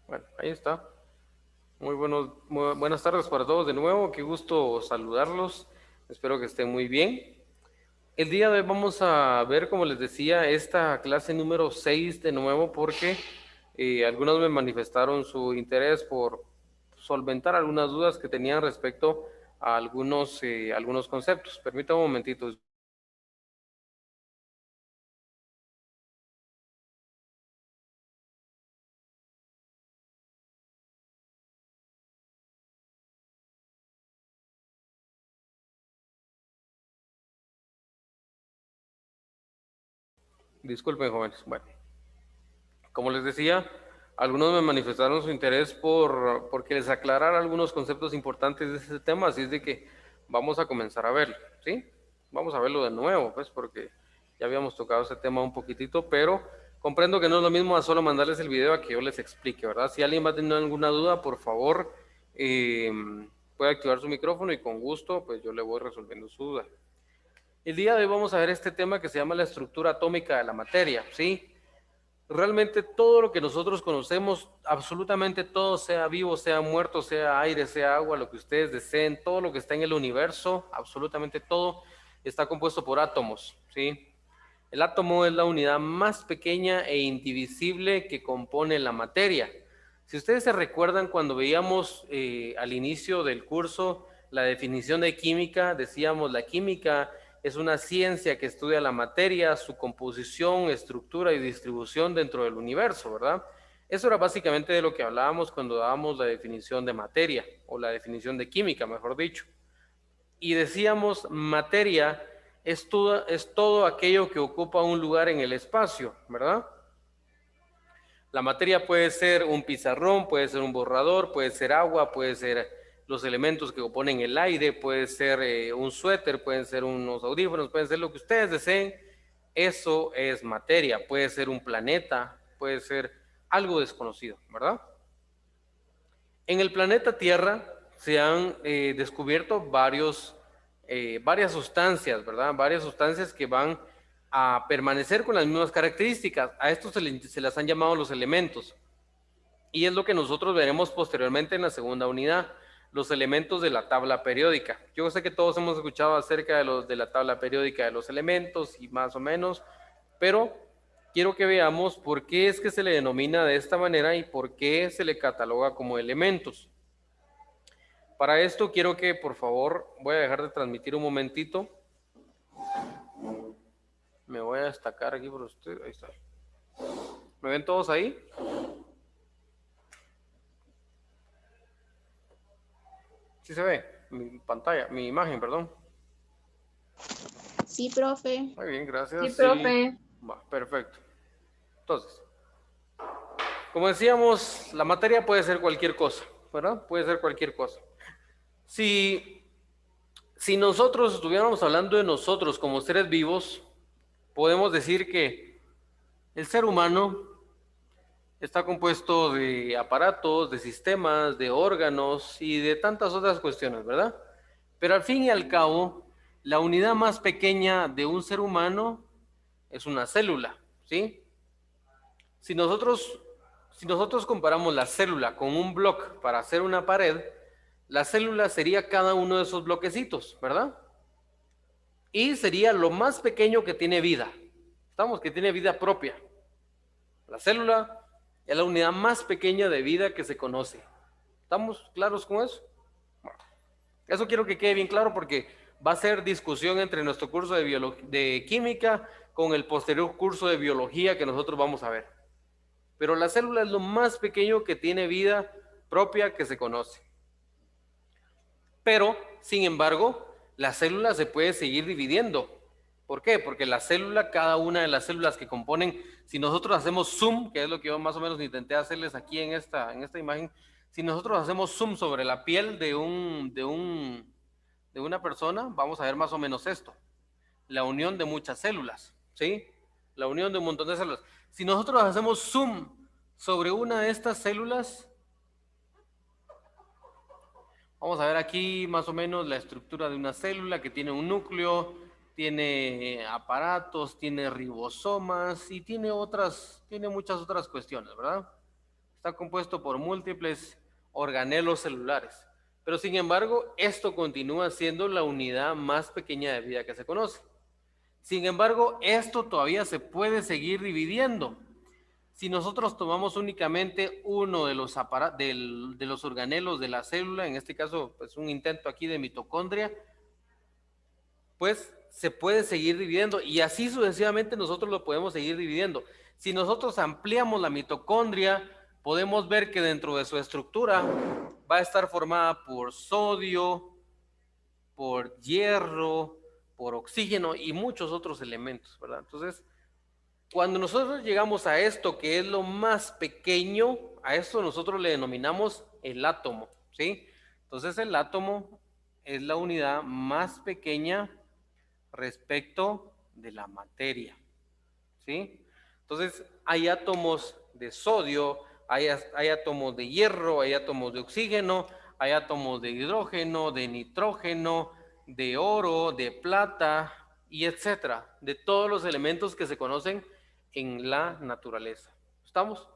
Bueno, ahí está. Muy buenas tardes para todos de nuevo. Qué gusto saludarlos. Espero que estén muy bien. El día de hoy vamos a ver, como les decía, esta clase número 6 de nuevo porque algunos me manifestaron su interés por solventar algunas dudas que tenían respecto a algunos conceptos. Permítame un momentito. Disculpen, jóvenes. Bueno. Como les decía, algunos me manifestaron su interés porque les aclarara algunos conceptos importantes de este tema, así es de que vamos a comenzar a verlo, ¿sí? Vamos a verlo de nuevo, pues, porque ya habíamos tocado ese tema un poquitito, pero comprendo que no es lo mismo a solo mandarles el video a que yo les explique, ¿verdad? Si alguien va a tener alguna duda, por favor, eh, puede activar su micrófono y con gusto, pues yo le voy resolviendo su duda. El día de hoy vamos a ver este tema que se llama la estructura atómica de la materia, ¿sí? Realmente todo lo que nosotros conocemos, absolutamente todo, sea vivo, sea muerto, sea aire, sea agua, lo que ustedes deseen, todo lo que está en el universo, absolutamente todo, está compuesto por átomos, ¿sí? El átomo es la unidad más pequeña e indivisible que compone la materia. Si ustedes se recuerdan cuando veíamos al inicio del curso la definición de química, decíamos la química es una ciencia que estudia la materia, su composición, estructura y distribución dentro del universo, ¿verdad? Eso era básicamente de lo que hablábamos cuando dábamos la definición de materia, o la definición de química, mejor dicho. Y decíamos, materia es todo aquello que ocupa un lugar en el espacio, ¿verdad? La materia puede ser un pizarrón, puede ser un borrador, puede ser agua, puede ser los elementos que componen el aire, puede ser un suéter, pueden ser unos audífonos, pueden ser lo que ustedes deseen. Eso es materia, puede ser un planeta, puede ser algo desconocido, ¿verdad? En el planeta Tierra se han descubierto varias sustancias, ¿verdad? Varias sustancias que van a permanecer con las mismas características. A estos se las han llamado los elementos. Y es lo que nosotros veremos posteriormente en la segunda unidad, los elementos de la tabla periódica. Yo sé que todos hemos escuchado acerca de la tabla periódica de los elementos y más o menos, pero quiero que veamos por qué es que se le denomina de esta manera y por qué se le cataloga como elementos. Para esto quiero que, por favor, voy a dejar de transmitir un momentito. Me voy a destacar aquí por usted. Ahí está. ¿Me ven todos ahí? Sí se ve mi pantalla, mi imagen, perdón. Sí, profe. Muy bien, gracias. Sí, profe. Va, perfecto. Entonces, como decíamos, la materia puede ser cualquier cosa, ¿verdad? Puede ser cualquier cosa. Si, si nosotros estuviéramos hablando de nosotros como seres vivos, podemos decir que el ser humano está compuesto de aparatos, de sistemas, de órganos y de tantas otras cuestiones, ¿verdad? Pero al fin y al cabo, la unidad más pequeña de un ser humano es una célula, ¿sí? Si nosotros, si nosotros comparamos la célula con un bloque para hacer una pared, la célula sería cada uno de esos bloquecitos, ¿verdad? Y sería lo más pequeño que tiene vida. Estamos, que tiene vida propia. La célula es la unidad más pequeña de vida que se conoce. ¿Estamos claros con eso? Eso quiero que quede bien claro porque va a ser discusión entre nuestro curso de química con el posterior curso de biología que nosotros vamos a ver. Pero la célula es lo más pequeño que tiene vida propia que se conoce. Pero, sin embargo, la célula se puede seguir dividiendo. ¿Por qué? Porque la célula, cada una de las células que componen, si nosotros hacemos zoom, que es lo que yo más o menos intenté hacerles aquí en esta imagen, si nosotros hacemos zoom sobre la piel de una persona, vamos a ver más o menos esto, la unión de muchas células, ¿sí? La unión de un montón de células. Si nosotros hacemos zoom sobre una de estas células, vamos a ver aquí más o menos la estructura de una célula que tiene un núcleo, tiene aparatos, tiene ribosomas y tiene muchas otras cuestiones, ¿verdad? está compuesto por múltiples organelos celulares. Pero sin embargo, esto continúa siendo la unidad más pequeña de vida que se conoce. Sin embargo, esto todavía se puede seguir dividiendo. Si nosotros tomamos únicamente uno de los organelos de la célula, en este caso, pues un intento aquí de mitocondria, pues se puede seguir dividiendo y así sucesivamente nosotros lo podemos seguir dividiendo. Si nosotros ampliamos la mitocondria, podemos ver que dentro de su estructura va a estar formada por sodio, por hierro, por oxígeno y muchos otros elementos, ¿verdad? Entonces, cuando nosotros llegamos a esto que es lo más pequeño, a esto nosotros le denominamos el átomo, ¿sí? Entonces el átomo es la unidad más pequeña respecto de la materia, ¿sí? Entonces hay átomos de sodio, hay átomos de hierro, hay átomos de oxígeno, hay átomos de hidrógeno, de nitrógeno, de oro, de plata y etcétera, de todos los elementos que se conocen en la naturaleza. ¿Estamos?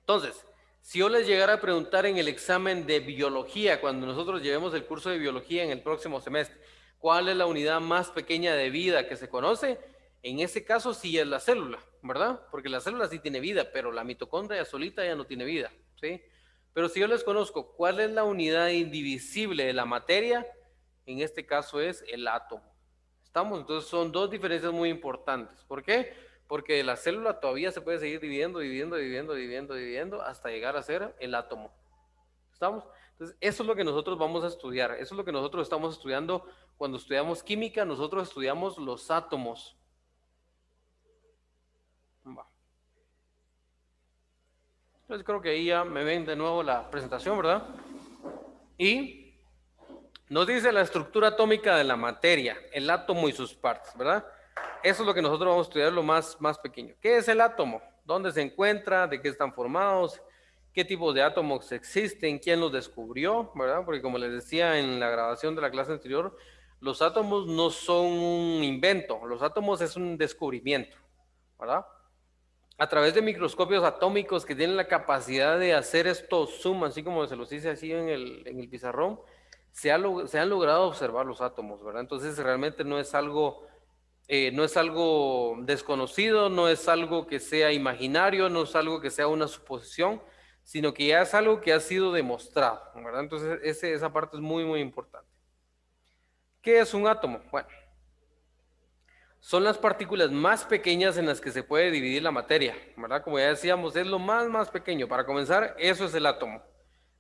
Entonces, si yo les llegara a preguntar en el examen de biología, cuando nosotros llevemos el curso de biología en el próximo semestre, ¿cuál es la unidad más pequeña de vida que se conoce? En ese caso sí es la célula, ¿verdad? Porque la célula sí tiene vida, pero la mitocondria solita ya no tiene vida, ¿sí? Pero si yo les conozco cuál es la unidad indivisible de la materia, en este caso es el átomo. ¿Estamos? Entonces son dos diferencias muy importantes. ¿Por qué? Porque la célula todavía se puede seguir dividiendo hasta llegar a ser el átomo. ¿Estamos? Entonces, eso es lo que nosotros vamos a estudiar. Eso es lo que nosotros estamos estudiando cuando estudiamos química. Nosotros estudiamos los átomos. Entonces, creo que ahí ya me ven de nuevo la presentación, ¿verdad? Y nos dice la estructura atómica de la materia, el átomo y sus partes, ¿verdad? Eso es lo que nosotros vamos a estudiar, lo más pequeño. ¿Qué es el átomo? ¿Dónde se encuentra? ¿De qué están formados? ¿Qué tipos de átomos existen? ¿Quién los descubrió? ¿Verdad? Porque como les decía en la grabación de la clase anterior, los átomos no son un invento, los átomos es un descubrimiento, ¿verdad? A través de microscopios atómicos que tienen la capacidad de hacer estos zoom, así como se los hice así en el pizarrón, se han logrado observar los átomos, ¿verdad? Entonces realmente no es algo desconocido, no es algo que sea imaginario, no es algo que sea una suposición, sino que ya es algo que ha sido demostrado, ¿verdad? Entonces esa parte es muy importante. ¿Qué es un átomo? Bueno, son las partículas más pequeñas en las que se puede dividir la materia, ¿verdad? Como ya decíamos, es lo más pequeño. Para comenzar, eso es el átomo,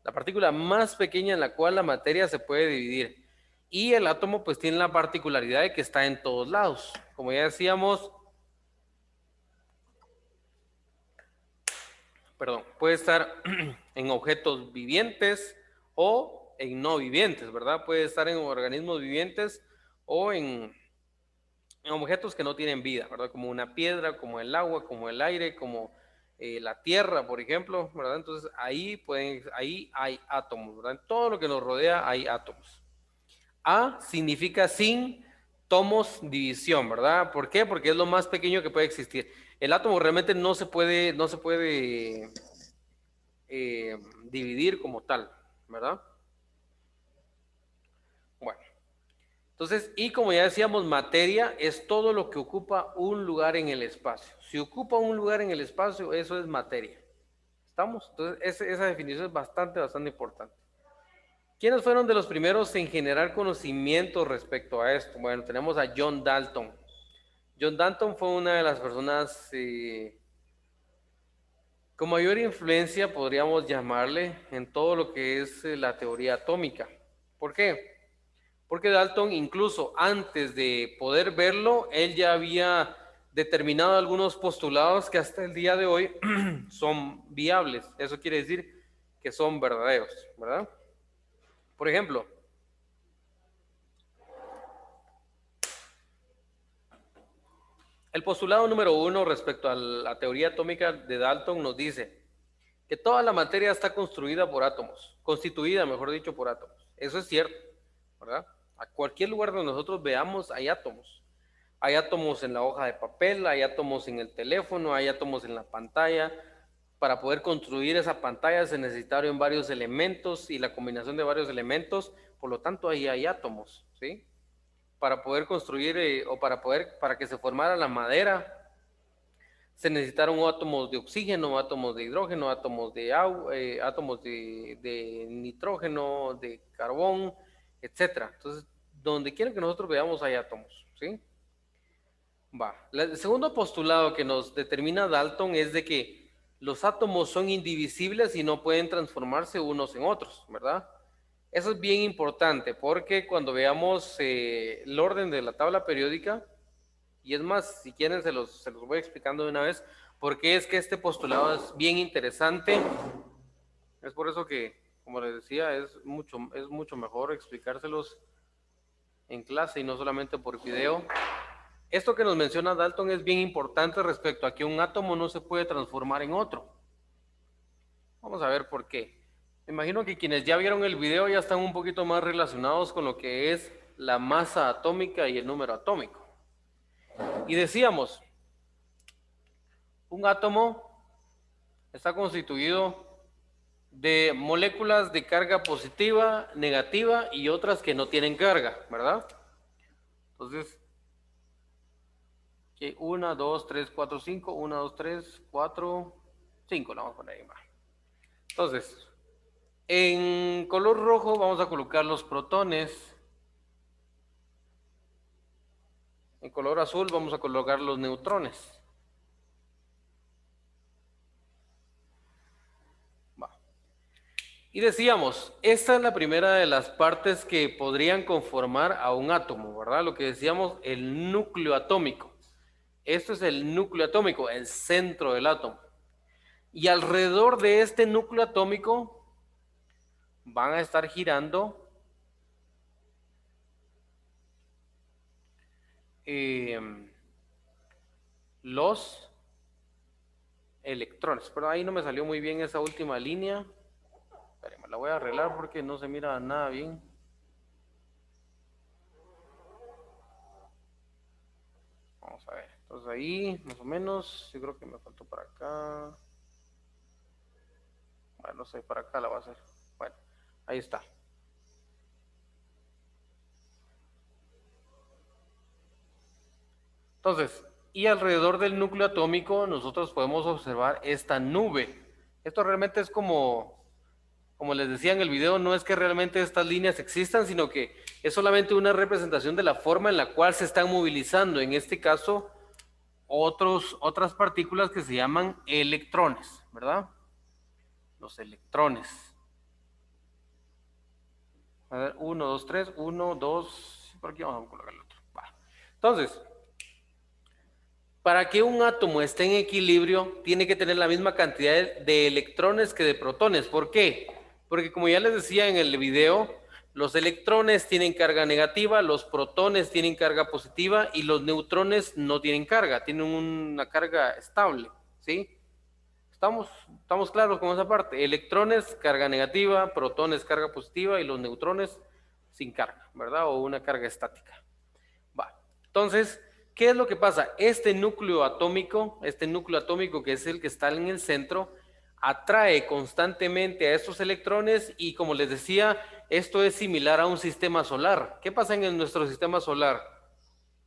la partícula más pequeña en la cual la materia se puede dividir. Y el átomo pues tiene la particularidad de que está en todos lados. Como ya decíamos, puede estar en objetos vivientes o en no vivientes, ¿verdad? Puede estar en organismos vivientes o en objetos que no tienen vida, ¿verdad? Como una piedra, como el agua, como el aire, como la tierra, por ejemplo, ¿verdad? Entonces ahí hay átomos, ¿verdad? En todo lo que nos rodea hay átomos. A significa sin tomos división, ¿verdad? ¿Por qué? Porque es lo más pequeño que puede existir. El átomo realmente no se puede dividir como tal, ¿verdad? Bueno, entonces, y como ya decíamos, materia es todo lo que ocupa un lugar en el espacio. Si ocupa un lugar en el espacio, eso es materia. ¿Estamos? Entonces, esa definición es bastante importante. ¿Quiénes fueron de los primeros en generar conocimiento respecto a esto? Bueno, tenemos a John Dalton. John Dalton fue una de las personas con mayor influencia, podríamos llamarle, en todo lo que es la teoría atómica. ¿Por qué? Porque Dalton, incluso antes de poder verlo, él ya había determinado algunos postulados que hasta el día de hoy son viables. Eso quiere decir que son verdaderos, ¿verdad? Por ejemplo, el postulado número 1 respecto a la teoría atómica de Dalton nos dice que toda la materia está construida por átomos, constituida, mejor dicho, por átomos. Eso es cierto, ¿verdad? A cualquier lugar donde nosotros veamos hay átomos. Hay átomos en la hoja de papel, hay átomos en el teléfono, hay átomos en la pantalla. para poder construir esa pantalla se necesitaron varios elementos y la combinación de varios elementos, por lo tanto ahí hay átomos, ¿sí? Para poder construir para que se formara la madera, se necesitaron átomos de oxígeno, átomos de hidrógeno, átomos de agua, átomos de nitrógeno, de carbón, etcétera. Entonces, donde quiera que nosotros veamos hay átomos, ¿sí? Va. El segundo postulado que nos determina Dalton es de que los átomos son indivisibles y no pueden transformarse unos en otros, ¿verdad? Eso es bien importante porque cuando veamos el orden de la tabla periódica, y es más, si quieren se los voy explicando de una vez, porque es que este postulado es bien interesante. Es por eso que, como les decía, es mucho mejor explicárselos en clase y no solamente por video. Esto que nos menciona Dalton es bien importante respecto a que un átomo no se puede transformar en otro. Vamos a ver por qué. Me imagino que quienes ya vieron el video ya están un poquito más relacionados con lo que es la masa atómica y el número atómico. Y decíamos, un átomo está constituido de moléculas de carga positiva, negativa y otras que no tienen carga, ¿verdad? Entonces, 1, 2, 3, 4, 5, 1, 2, 3, 4, 5, la vamos a poner ahí más. Entonces, en color rojo vamos a colocar los protones, en color azul vamos a colocar los neutrones. Y decíamos, esta es la primera de las partes que podrían conformar a un átomo, ¿verdad? Lo que decíamos, el núcleo atómico. Esto es el núcleo atómico, el centro del átomo. Y alrededor de este núcleo atómico van a estar girando los electrones. Pero ahí no me salió muy bien esa última línea. Espérenme, la voy a arreglar porque no se mira nada bien. Vamos a ver. Entonces ahí, más o menos, yo creo que me faltó para acá. Bueno, no sé, para acá la va a hacer. Bueno, ahí está. Entonces, y alrededor del núcleo atómico nosotros podemos observar esta nube. Esto realmente es como les decía en el video, no es que realmente estas líneas existan, sino que es solamente una representación de la forma en la cual se están movilizando. En este caso, otras partículas que se llaman electrones, ¿verdad? Los electrones. A ver, 1, 2, 3, 1, 2, por aquí vamos a colocar el otro. Va. Entonces, para que un átomo esté en equilibrio, tiene que tener la misma cantidad de electrones que de protones. ¿Por qué? Porque como ya les decía en el video, los electrones tienen carga negativa, los protones tienen carga positiva y los neutrones no tienen carga, tienen una carga estable, ¿sí? Estamos claros con esa parte. Electrones, carga negativa, protones, carga positiva y los neutrones sin carga, ¿verdad? O una carga estática. Va. Entonces, ¿qué es lo que pasa? Este núcleo atómico que es el que está en el centro, atrae constantemente a estos electrones y como les decía, esto es similar a un sistema solar. ¿Qué pasa en nuestro sistema solar?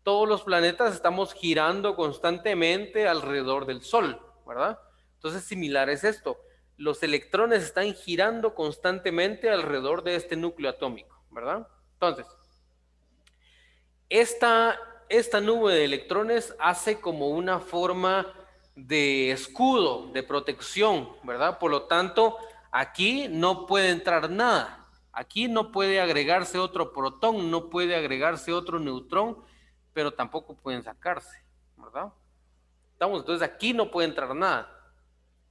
Todos los planetas estamos girando constantemente alrededor del Sol, ¿verdad? Entonces, similar es esto. Los electrones están girando constantemente alrededor de este núcleo atómico, ¿verdad? Entonces, esta nube de electrones hace como una forma de escudo, de protección, ¿verdad? Por lo tanto, aquí no puede entrar nada. Aquí no puede agregarse otro protón, no puede agregarse otro neutrón, pero tampoco pueden sacarse, ¿verdad? Entonces aquí no puede entrar nada.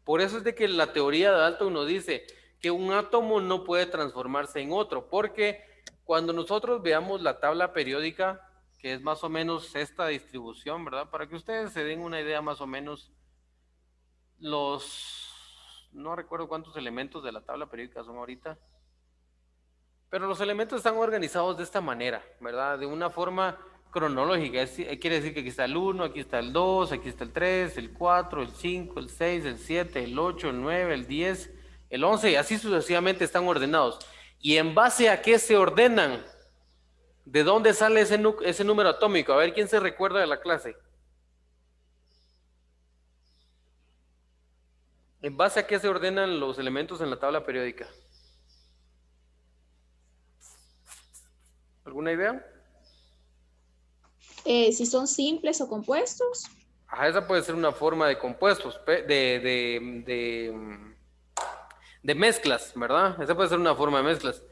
Por eso es de que la teoría de Dalton nos dice que un átomo no puede transformarse en otro, porque cuando nosotros veamos la tabla periódica, que es más o menos esta distribución, ¿verdad? Para que ustedes se den una idea más o menos, no recuerdo cuántos elementos de la tabla periódica son ahorita, pero los elementos están organizados de esta manera, ¿verdad? De una forma cronológica, quiere decir que aquí está el 1, aquí está el 2, aquí está el 3, el 4, el 5, el 6, el 7, el 8, el 9, el 10, el 11 y así sucesivamente están ordenados. ¿Y en base a qué se ordenan? ¿De dónde sale ese número atómico? A ver, ¿quién se recuerda de la clase? ¿En base a qué se ordenan los elementos en la tabla periódica? ¿Alguna idea? Si son simples o compuestos. Ajá, esa puede ser una forma de compuestos, de mezclas, ¿verdad? Esa puede ser una forma de mezclas.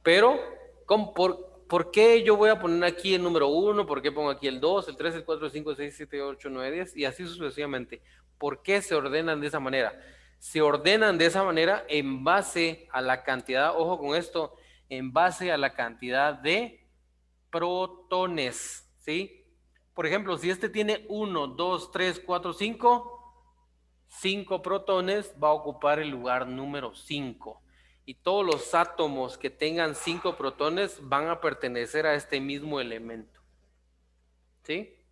Pero, ¿por qué yo voy a poner aquí el número 1? ¿Por qué pongo aquí el 2, el 3, el 4, el 5, el 6, 7, 8, 9, 10? Y así sucesivamente. ¿Por qué se ordenan de esa manera? Se ordenan de esa manera en base a la cantidad, ojo con esto, en base a la cantidad de protones, ¿sí? Por ejemplo, si este tiene 1, 2, 3, 4, 5 protones, va a ocupar el lugar número 5. Y todos los átomos que tengan 5 protones van a pertenecer a este mismo elemento. ¿Sí?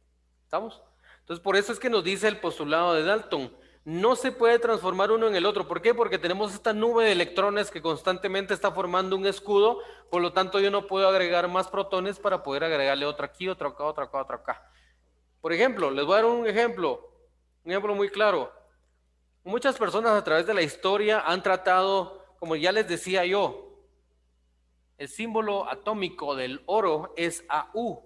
¿Estamos? Entonces, por eso es que nos dice el postulado de Dalton. No se puede transformar uno en el otro. ¿Por qué? Porque tenemos esta nube de electrones que constantemente está formando un escudo. Por lo tanto, yo no puedo agregar más protones para poder agregarle otro aquí, otro acá, otro acá, otro acá. Por ejemplo, les voy a dar un ejemplo muy claro. Muchas personas a través de la historia han tratado, como ya les decía yo, el símbolo atómico del oro es AU,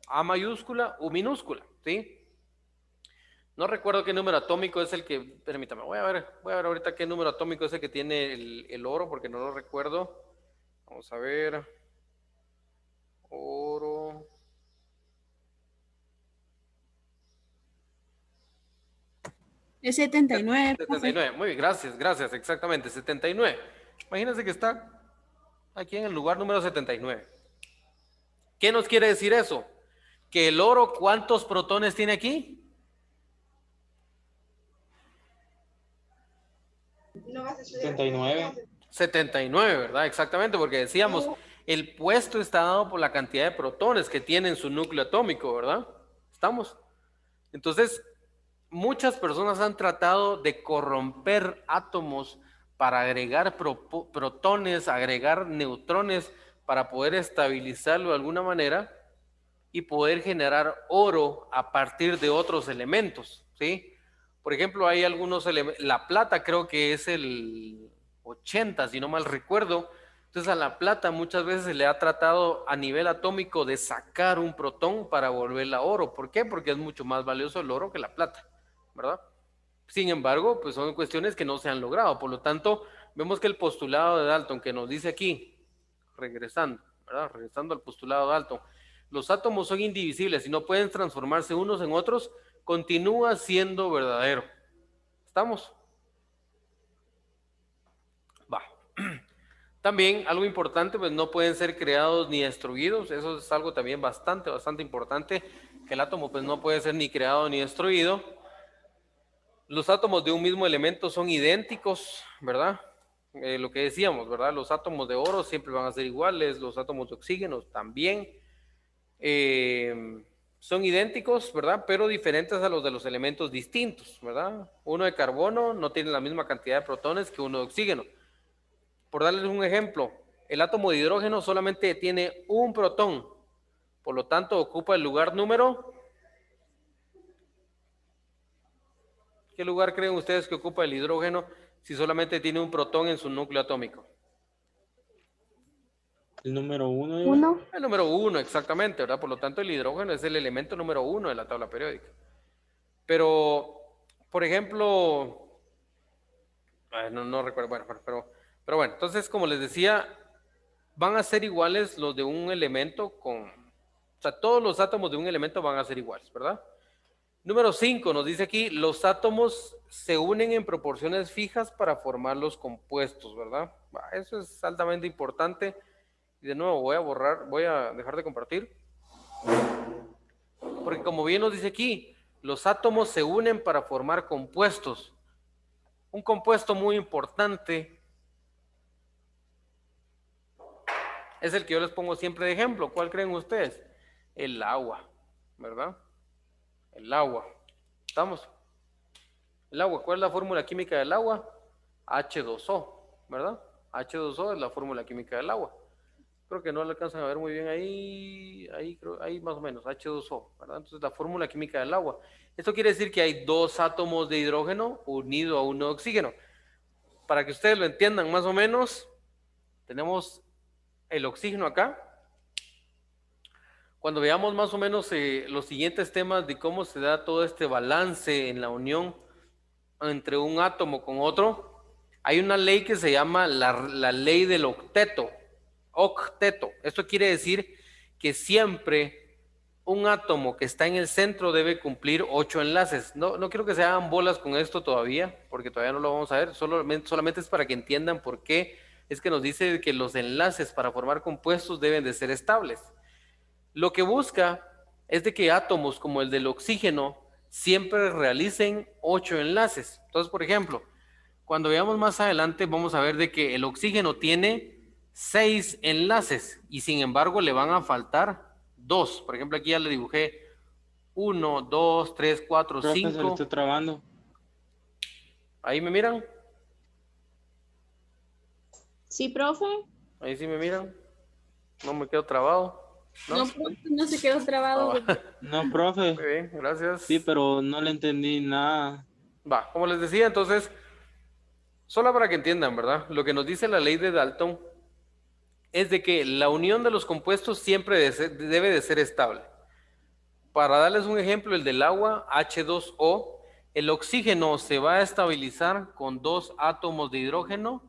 A mayúscula, U minúscula, ¿sí? No recuerdo qué número atómico es el que, permítame, voy a ver ahorita qué número atómico es el que tiene el oro, porque no lo recuerdo. Vamos a ver, oro. Es 79, profe. 79, muy bien, gracias, exactamente, 79. Imagínense que está aquí en el lugar número 79. ¿Qué nos quiere decir eso? Que el oro, ¿cuántos protones tiene aquí? 79. 79, ¿verdad? Exactamente, porque decíamos, el puesto está dado por la cantidad de protones que tiene en su núcleo atómico, ¿verdad? ¿Estamos? Entonces, muchas personas han tratado de corromper átomos para agregar protones, agregar neutrones, para poder estabilizarlo de alguna manera y poder generar oro a partir de otros elementos, ¿sí? Por ejemplo, hay algunos elementos, la plata creo que es el 80, si no mal recuerdo. Entonces a la plata muchas veces se le ha tratado a nivel atómico de sacar un protón para volverla oro. ¿Por qué? Porque es mucho más valioso el oro que la plata, ¿verdad? Sin embargo, pues son cuestiones que no se han logrado. Por lo tanto, vemos que el postulado de Dalton que nos dice aquí, regresando, ¿verdad? Regresando al postulado de Dalton, los átomos son indivisibles y no pueden transformarse unos en otros, continúa siendo verdadero. ¿Estamos? Va. También algo importante, pues no pueden ser creados ni destruidos. Eso es algo también bastante importante, que el átomo pues no puede ser ni creado ni destruido. Los átomos de un mismo elemento son idénticos, ¿verdad? Lo que decíamos, ¿verdad? Los átomos de oro siempre van a ser iguales, los átomos de oxígeno también. Son idénticos, ¿verdad? Pero diferentes a los de los elementos distintos, ¿verdad? Uno de carbono no tiene la misma cantidad de protones que uno de oxígeno. Por darles un ejemplo, el átomo de hidrógeno solamente tiene un protón, por lo tanto ocupa el lugar número. ¿Qué lugar creen ustedes que ocupa el hidrógeno si solamente tiene un protón en su núcleo atómico? El número 1. El número 1, exactamente, ¿verdad? Por lo tanto, el hidrógeno es el elemento número 1 de la tabla periódica. Pero, por ejemplo, no recuerdo, bueno, pero bueno, entonces, como les decía, van a ser iguales los de un elemento o sea, todos los átomos de un elemento van a ser iguales, ¿verdad? Número 5 nos dice aquí, los átomos se unen en proporciones fijas para formar los compuestos, ¿verdad? Eso es altamente importante. Y de nuevo voy a dejar de compartir. Porque como bien nos dice aquí, los átomos se unen para formar compuestos. Un compuesto muy importante es el que yo les pongo siempre de ejemplo. ¿Cuál creen ustedes? el agua, ¿verdad? El agua. ¿Estamos? El agua, ¿cuál es la fórmula química del agua? H2O, ¿verdad? H2O es la fórmula química del agua. Creo que no lo alcanzan a ver muy bien ahí, ahí más o menos, H2O, ¿verdad? Entonces la fórmula química del agua. Esto quiere decir que hay dos átomos de hidrógeno unidos a uno de oxígeno. Para que ustedes lo entiendan más o menos, tenemos el oxígeno acá. Cuando veamos más o menos los siguientes temas de cómo se da todo este balance en la unión entre un átomo con otro, hay una ley que se llama la ley del octeto. Octeto. Esto quiere decir que siempre un átomo que está en el centro debe cumplir 8 enlaces. No quiero que se hagan bolas con esto todavía, porque todavía no lo vamos a ver. Solamente es para que entiendan por qué es que nos dice que los enlaces para formar compuestos deben de ser estables. Lo que busca es de que átomos como el del oxígeno siempre realicen 8 enlaces. Entonces, por ejemplo, cuando veamos más adelante vamos a ver de que el oxígeno tiene 6 enlaces y sin embargo le van a faltar 2. Por ejemplo, aquí ya le dibujé 1, 2, 3, 4, Profe, 5. se le está trabando. ¿Ahí me miran? Sí, profe. ¿Ahí sí me miran? ¿No me quedo trabado? No, profe, no se quedó trabado. No, profe. Muy bien, gracias. Sí, pero no le entendí nada. Va, como les decía, entonces, solo para que entiendan, ¿verdad? Lo que nos dice la ley de Dalton es de que la unión de los compuestos siempre debe de ser estable. Para darles un ejemplo, el del agua, H2O, el oxígeno se va a estabilizar con 2 átomos de hidrógeno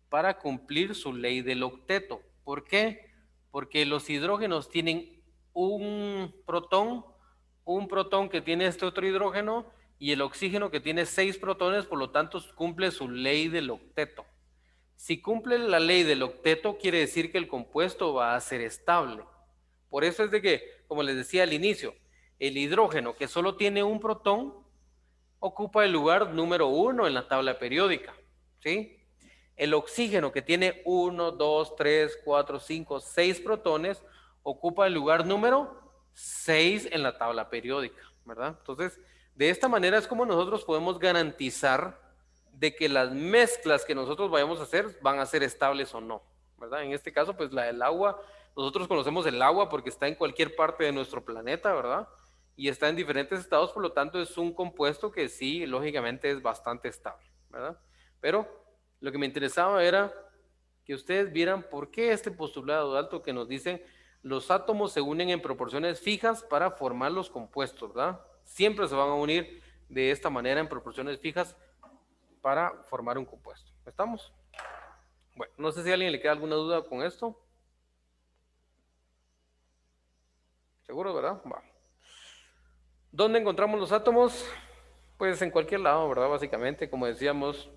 para cumplir su ley del octeto. ¿Por qué? Porque los hidrógenos tienen un protón que tiene este otro hidrógeno y el oxígeno que tiene 6 protones, por lo tanto cumple su ley del octeto. Si cumple la ley del octeto, quiere decir que el compuesto va a ser estable. Por eso es de que, como les decía al inicio, el hidrógeno que solo tiene un protón ocupa el lugar número 1 en la tabla periódica, ¿sí? El oxígeno que tiene 1, 2, 3, 4, 5, 6 protones ocupa el lugar número 6 en la tabla periódica, ¿verdad? Entonces, de esta manera es como nosotros podemos garantizar de que las mezclas que nosotros vayamos a hacer van a ser estables o no, ¿verdad? En este caso, pues la del agua, nosotros conocemos el agua porque está en cualquier parte de nuestro planeta, ¿verdad? Y está en diferentes estados, por lo tanto es un compuesto que sí, lógicamente es bastante estable, ¿verdad? Pero lo que me interesaba era que ustedes vieran por qué este postulado alto que nos dicen los átomos se unen en proporciones fijas para formar los compuestos, ¿verdad? Siempre se van a unir de esta manera en proporciones fijas para formar un compuesto. ¿Estamos? Bueno, no sé si a alguien le queda alguna duda con esto. ¿Seguro, verdad? Va. ¿Dónde encontramos los átomos? Pues en cualquier lado, ¿verdad? Básicamente, como decíamos,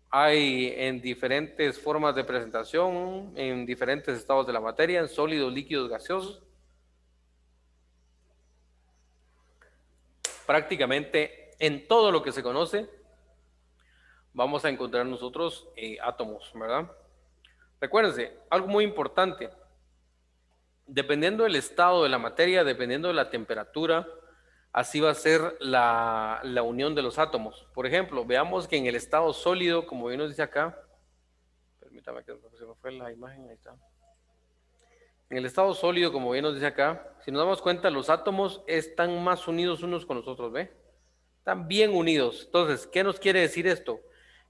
hay en diferentes formas de presentación, en diferentes estados de la materia, en sólidos, líquidos, gaseosos. Prácticamente en todo lo que se conoce, vamos a encontrar nosotros átomos, ¿verdad? Recuérdense, algo muy importante, dependiendo del estado de la materia, dependiendo de la temperatura, así va a ser la unión de los átomos. Por ejemplo, veamos que en el estado sólido, como bien nos dice acá, permítame que se me fue la imagen, ahí está. En el estado sólido, como bien nos dice acá, si nos damos cuenta, los átomos están más unidos unos con los otros, ¿ve? Están bien unidos. Entonces, ¿qué nos quiere decir esto?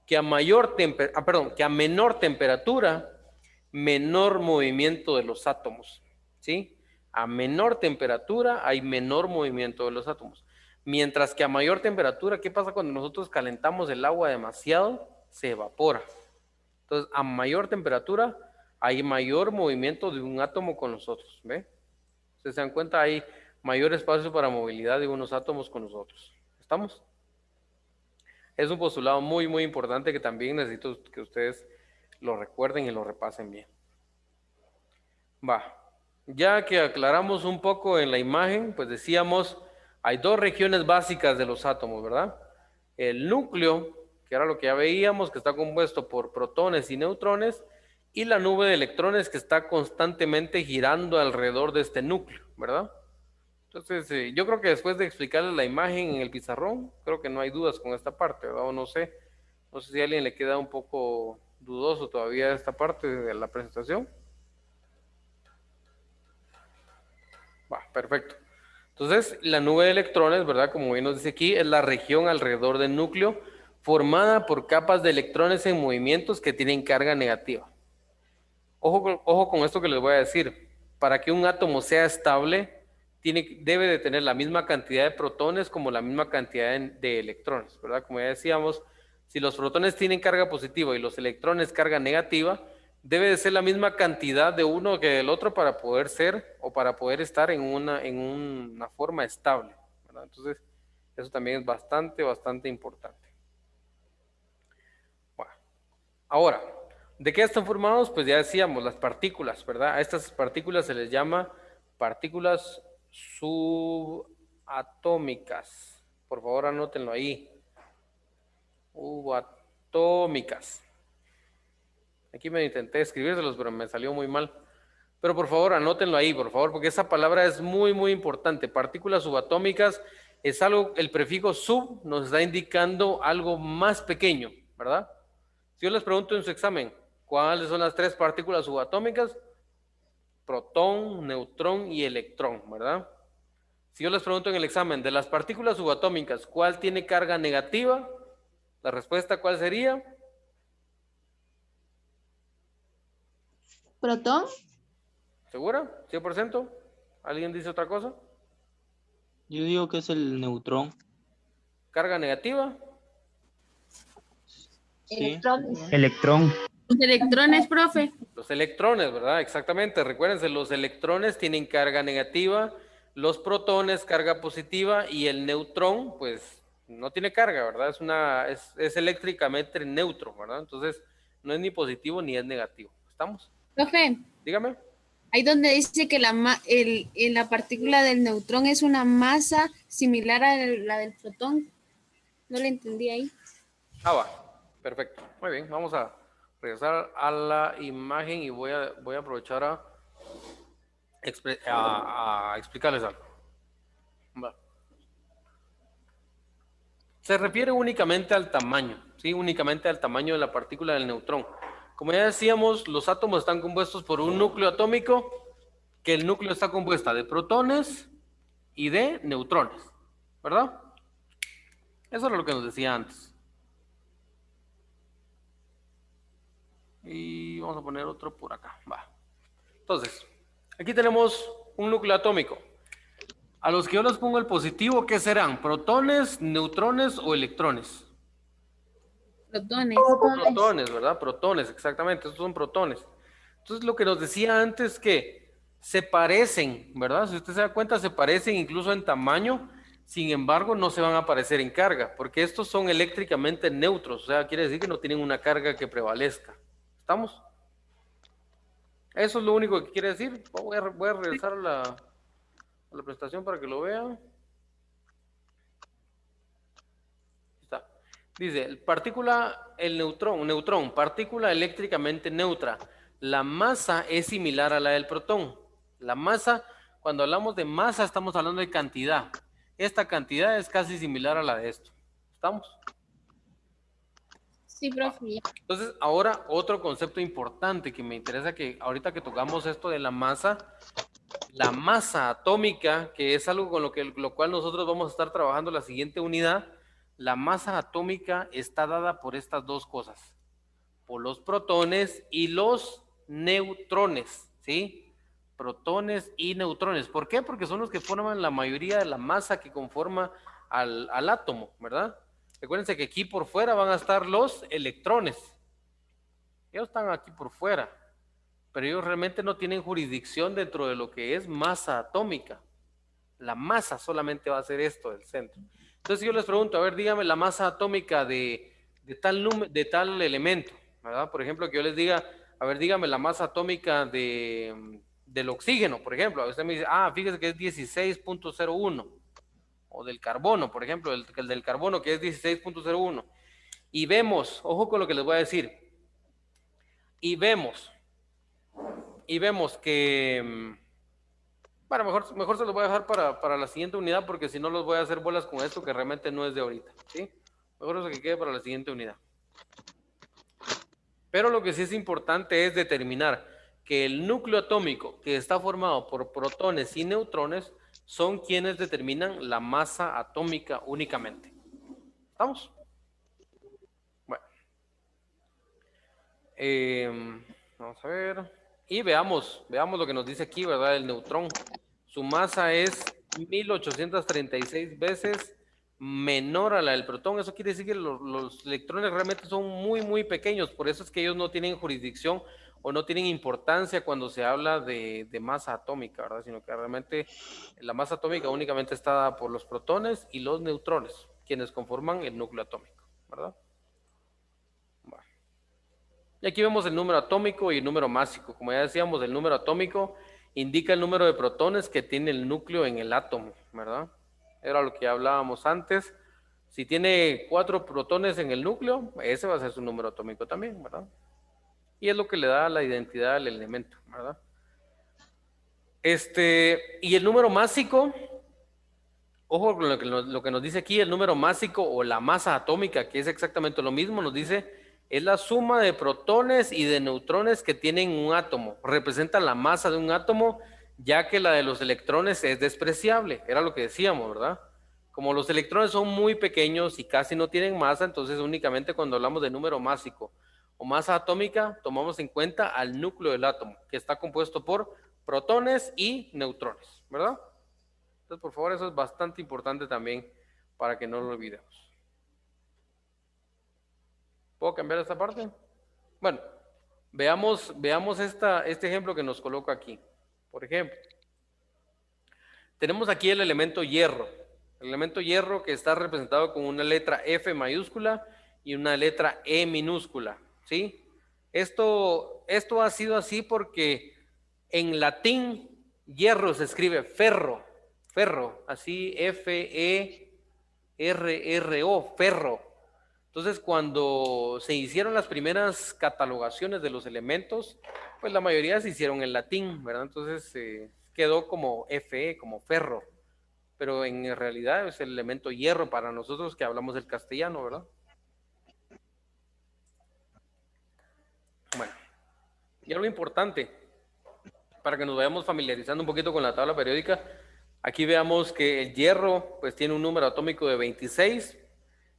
Que a menor temperatura, menor movimiento de los átomos, ¿sí? A menor temperatura hay menor movimiento de los átomos. Mientras que a mayor temperatura, ¿qué pasa cuando nosotros calentamos el agua demasiado? Se evapora. Entonces, a mayor temperatura hay mayor movimiento de un átomo con los otros, ¿ve? ¿Se dan cuenta? Hay mayor espacio para movilidad de unos átomos con los otros. ¿Estamos? Es un postulado muy, muy importante que también necesito que ustedes lo recuerden y lo repasen bien. Va. Ya que aclaramos un poco en la imagen, pues decíamos, hay dos regiones básicas de los átomos, ¿verdad? El núcleo, que era lo que ya veíamos, que está compuesto por protones y neutrones, y la nube de electrones que está constantemente girando alrededor de este núcleo, ¿verdad? Entonces, yo creo que después de explicarles la imagen en el pizarrón, creo que no hay dudas con esta parte, ¿verdad? O no sé si a alguien le queda un poco dudoso todavía esta parte de la presentación. Va, perfecto. Entonces, la nube de electrones, ¿verdad? Como bien nos dice aquí, es la región alrededor del núcleo formada por capas de electrones en movimientos que tienen carga negativa. Ojo con esto que les voy a decir. Para que un átomo sea estable, debe de tener la misma cantidad de protones como la misma cantidad de electrones, ¿verdad? Como ya decíamos, si los protones tienen carga positiva y los electrones carga negativa, debe de ser la misma cantidad de uno que del otro para poder ser o para poder estar en una forma estable, ¿verdad? Entonces, eso también es bastante importante. Bueno, ahora, ¿de qué están formados? Pues ya decíamos, las partículas, ¿verdad? A estas partículas se les llama partículas subatómicas. Por favor, anótenlo ahí. Subatómicas. Aquí me intenté escribírselos, pero me salió muy mal. Pero por favor, anótenlo ahí, por favor, porque esa palabra es muy importante. Partículas subatómicas es algo, el prefijo sub nos está indicando algo más pequeño, ¿verdad? Si yo les pregunto en su examen, ¿cuáles son las 3 partículas subatómicas? Protón, neutrón y electrón, ¿verdad? Si yo les pregunto en el examen, de las partículas subatómicas, ¿cuál tiene carga negativa? La respuesta, ¿cuál sería? ¿Protón? ¿Segura? ¿100%? ¿Alguien dice otra cosa? Yo digo que es el neutrón. ¿Carga negativa? Sí. Electrones. Electrón. Los electrones, profe. Los electrones, ¿verdad? Exactamente. Recuérdense, los electrones tienen carga negativa, los protones carga positiva y el neutrón, pues, no tiene carga, ¿verdad? Es eléctricamente neutro, ¿verdad? Entonces, no es ni positivo ni es negativo. ¿Estamos? Profe, Dígame. ahí donde dice que la partícula del neutrón es una masa similar a la del protón. No le entendí ahí. Ah, va. Perfecto. Muy bien. Vamos a regresar a la imagen y voy a aprovechar a explicarles algo. Va. Se refiere únicamente al tamaño, ¿sí? Únicamente al tamaño de la partícula del neutrón. Como ya decíamos, los átomos están compuestos por un núcleo atómico, que el núcleo está compuesta de protones y de neutrones, ¿verdad? Eso era lo que nos decía antes. Y vamos a poner otro por acá, va. Entonces, aquí tenemos un núcleo atómico. A los que yo les pongo el positivo, ¿qué serán? ¿Protones, neutrones o electrones? Protones. Protones, ¿verdad? Protones, exactamente, estos son protones. Entonces, lo que nos decía antes que se parecen, ¿verdad? Si usted se da cuenta, se parecen incluso en tamaño, sin embargo, no se van a parecer en carga, porque estos son eléctricamente neutros, o sea, quiere decir que no tienen una carga que prevalezca. ¿Estamos? Eso es lo único que quiere decir. Voy a regresar a la presentación para que lo vean. Está. Dice, el neutrón, partícula eléctricamente neutra. La masa es similar a la del protón. La masa, cuando hablamos de masa, estamos hablando de cantidad. Esta cantidad es casi similar a la de esto. ¿Estamos? Sí, profe. Entonces, ahora otro concepto importante que me interesa que ahorita que tocamos esto de la masa atómica, que es algo con lo cual nosotros vamos a estar trabajando la siguiente unidad, la masa atómica está dada por estas dos cosas, por los protones y los neutrones, ¿sí? Protones y neutrones. ¿Por qué? Porque son los que forman la mayoría de la masa que conforma al átomo, ¿verdad? Recuérdense que aquí por fuera van a estar los electrones. Ellos están aquí por fuera, pero ellos realmente no tienen jurisdicción dentro de lo que es masa atómica. La masa solamente va a ser esto del centro. Entonces yo les pregunto, a ver, dígame la masa atómica de tal elemento, ¿verdad? Por ejemplo, que yo les diga, a ver, dígame la masa atómica del oxígeno, por ejemplo. Usted me dice, fíjese que es 16.01. O del carbono, por ejemplo, el del carbono que es 16.01. Y vemos, ojo con lo que les voy a decir, y vemos que Bueno, mejor se los voy a dejar para la siguiente unidad, porque si no los voy a hacer bolas con esto que realmente no es de ahorita, ¿sí? Mejor eso que quede para la siguiente unidad. Pero lo que sí es importante es determinar que el núcleo atómico que está formado por protones y neutrones son quienes determinan la masa atómica únicamente. ¿Estamos? Bueno. Vamos a ver. Y veamos lo que nos dice aquí, ¿verdad? El neutrón. Su masa es 1836 veces menor a la del protón. Eso quiere decir que los electrones realmente son muy pequeños. Por eso es que ellos no tienen jurisdicción o no tienen importancia cuando se habla de masa atómica, ¿verdad? Sino que realmente la masa atómica únicamente está dada por los protones y los neutrones, quienes conforman el núcleo atómico, ¿verdad? Bueno. Y aquí vemos el número atómico y el número másico. Como ya decíamos, el número atómico indica el número de protones que tiene el núcleo en el átomo, ¿verdad? Era lo que hablábamos antes. Si tiene 4 protones en el núcleo, ese va a ser su número atómico también, ¿verdad? Y es lo que le da la identidad al elemento, ¿verdad? Y el número másico, ojo con lo que nos dice aquí, el número másico o la masa atómica, que es exactamente lo mismo, nos dice, es la suma de protones y de neutrones que tienen un átomo. Representa la masa de un átomo, ya que la de los electrones es despreciable. Era lo que decíamos, ¿verdad? Como los electrones son muy pequeños y casi no tienen masa, entonces únicamente cuando hablamos de número másico o masa atómica, tomamos en cuenta al núcleo del átomo, que está compuesto por protones y neutrones, ¿verdad? Entonces, por favor, eso es bastante importante también para que no lo olvidemos. ¿Puedo cambiar esta parte? Bueno, veamos este ejemplo que nos coloca aquí. Por ejemplo, tenemos aquí el elemento hierro. El elemento hierro que está representado con una letra F mayúscula y una letra E minúscula, ¿sí? Esto ha sido así porque en latín hierro se escribe ferro, así F-E-R-R-O, ferro. Entonces, cuando se hicieron las primeras catalogaciones de los elementos, pues la mayoría se hicieron en latín, ¿verdad? Entonces quedó como Fe, como ferro, pero en realidad es el elemento hierro para nosotros que hablamos el castellano, ¿verdad? Bueno, y algo importante, para que nos vayamos familiarizando un poquito con la tabla periódica, aquí veamos que el hierro pues tiene un número atómico de 26.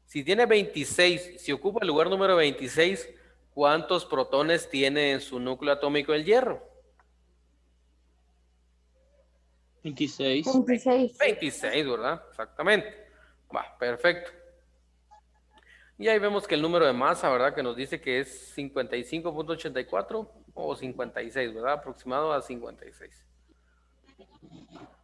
Si tiene 26, si ocupa el lugar número 26, ¿cuántos protones tiene en su núcleo atómico el hierro? 26. 26. 26, ¿verdad? Exactamente. Va, perfecto. Y ahí vemos que el número de masa, ¿verdad? Que nos dice que es 55.84 o 56, ¿verdad? Aproximado a 56.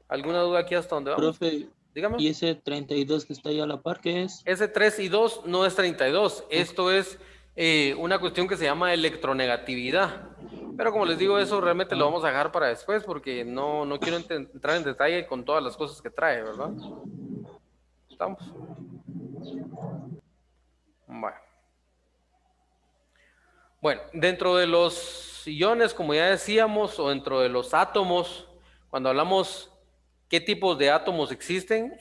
¿Alguna duda aquí hasta dónde vamos? Profe, Dígame. ¿y ese 32 que está ahí a la par, qué es? Ese 3 y 2 no es 32. Esto es una cuestión que se llama electronegatividad. Pero como les digo, eso realmente lo vamos a dejar para después porque no quiero entrar en detalle con todas las cosas que trae, ¿verdad? ¿Estamos? Bueno, dentro de los iones, como ya decíamos, o dentro de los átomos, cuando hablamos qué tipos de átomos existen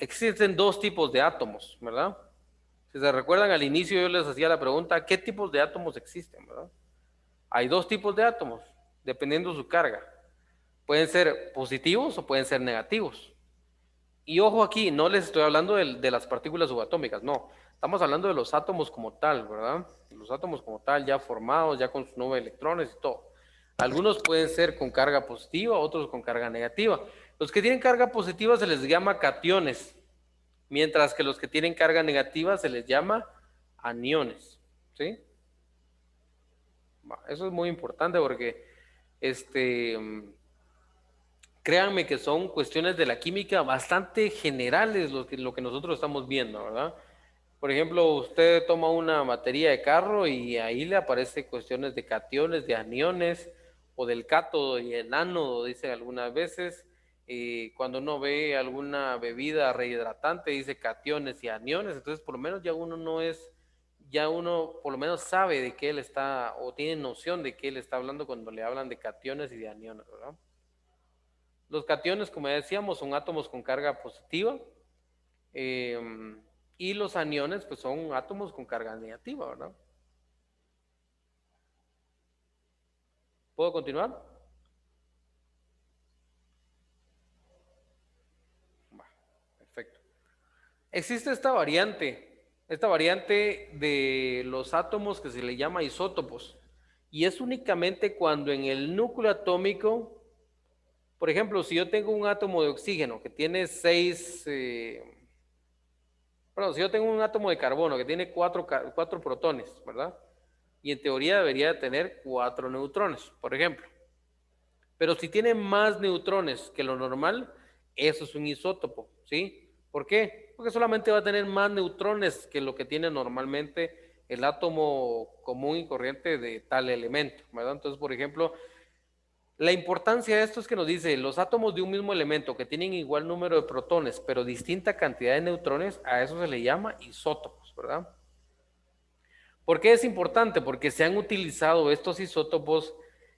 2 tipos de átomos, ¿verdad? Si se recuerdan al inicio yo les hacía la pregunta, ¿qué tipos de átomos existen, verdad? Hay 2 tipos de átomos, dependiendo de su carga. Pueden ser positivos o pueden ser negativos. Y ojo aquí, no les estoy hablando de las partículas subatómicas, no. Estamos hablando de los átomos como tal, ¿verdad? Los átomos como tal, ya formados, ya con su nube de electrones y todo. Algunos pueden ser con carga positiva, otros con carga negativa. Los que tienen carga positiva se les llama cationes, mientras que los que tienen carga negativa se les llama aniones, ¿sí? Eso es muy importante porque créanme que son cuestiones de la química bastante generales lo que nosotros estamos viendo, ¿verdad? Por ejemplo, usted toma una batería de carro y ahí le aparecen cuestiones de cationes, de aniones, o del cátodo y el ánodo, dicen algunas veces. Cuando uno ve alguna bebida rehidratante, dice cationes y aniones, entonces por lo menos ya uno por lo menos sabe de qué él está, o tiene noción de qué él está hablando cuando le hablan de cationes y de aniones, ¿verdad? Los cationes, como ya decíamos, son átomos con carga positiva. Y los aniones, pues son átomos con carga negativa, ¿verdad? ¿Puedo continuar? Va, perfecto. Existe esta variante de los átomos que se le llama isótopos, y es únicamente cuando en el núcleo atómico, por ejemplo, si yo tengo un átomo de oxígeno que tiene perdón, si yo tengo un átomo de carbono que tiene cuatro protones, ¿verdad? Y en teoría debería tener 4 neutrones, por ejemplo. Pero si tiene más neutrones que lo normal, eso es un isótopo, ¿sí? ¿Por qué? Porque solamente va a tener más neutrones que lo que tiene normalmente el átomo común y corriente de tal elemento, ¿verdad? Entonces, por ejemplo, la importancia de esto es que nos dice, los átomos de un mismo elemento que tienen igual número de protones, pero distinta cantidad de neutrones, a eso se le llama isótopos, ¿verdad? ¿Por qué es importante? Porque se han utilizado estos isótopos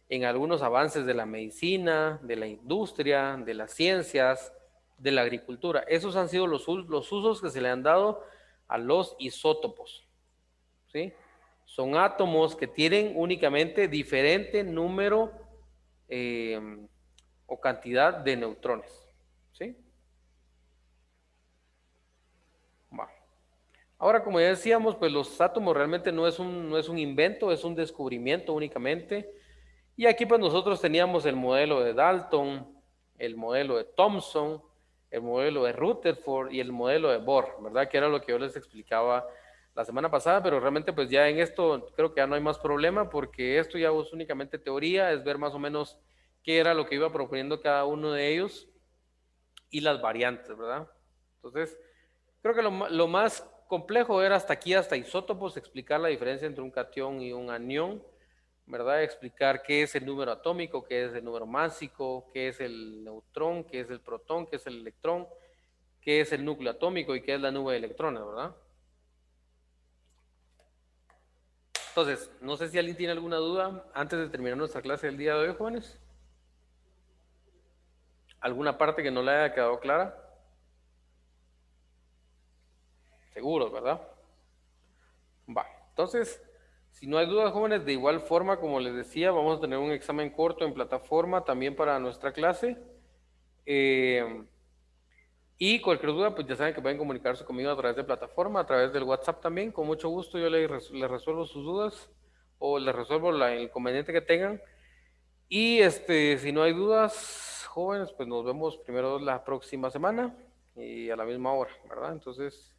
en algunos avances de la medicina, de la industria, de las ciencias, de la agricultura. Esos han sido los usos que se le han dado a los isótopos, ¿sí? Son átomos que tienen únicamente diferente número eh, o cantidad de neutrones, ¿sí? Va. Ahora, como ya decíamos, pues los átomos realmente no es un invento, es un descubrimiento únicamente. Y aquí pues nosotros teníamos el modelo de Dalton, el modelo de Thomson, el modelo de Rutherford y el modelo de Bohr, ¿verdad? Que era lo que yo les explicaba la semana pasada, pero realmente pues ya en esto creo que ya no hay más problema porque esto ya es únicamente teoría, es ver más o menos qué era lo que iba proponiendo cada uno de ellos y las variantes, ¿verdad? Entonces, creo que lo más complejo era hasta aquí, hasta isótopos, explicar la diferencia entre un cation y un anión, ¿verdad? Explicar qué es el número atómico, qué es el número másico, qué es el neutrón, qué es el protón, qué es el electrón, qué es el núcleo atómico y qué es la nube de electrones, ¿verdad? Entonces, no sé si alguien tiene alguna duda antes de terminar nuestra clase del día de hoy, jóvenes. ¿Alguna parte que no le haya quedado clara? Seguros, ¿verdad? Va. Entonces, si no hay dudas, jóvenes, de igual forma, como les decía, vamos a tener un examen corto en plataforma también para nuestra clase. Y cualquier duda, pues ya saben que pueden comunicarse conmigo a través de plataforma, a través del WhatsApp también. Con mucho gusto yo les resuelvo sus dudas o les resuelvo el inconveniente que tengan. Y si no hay dudas, jóvenes, pues nos vemos primero la próxima semana y a la misma hora, ¿verdad? Entonces,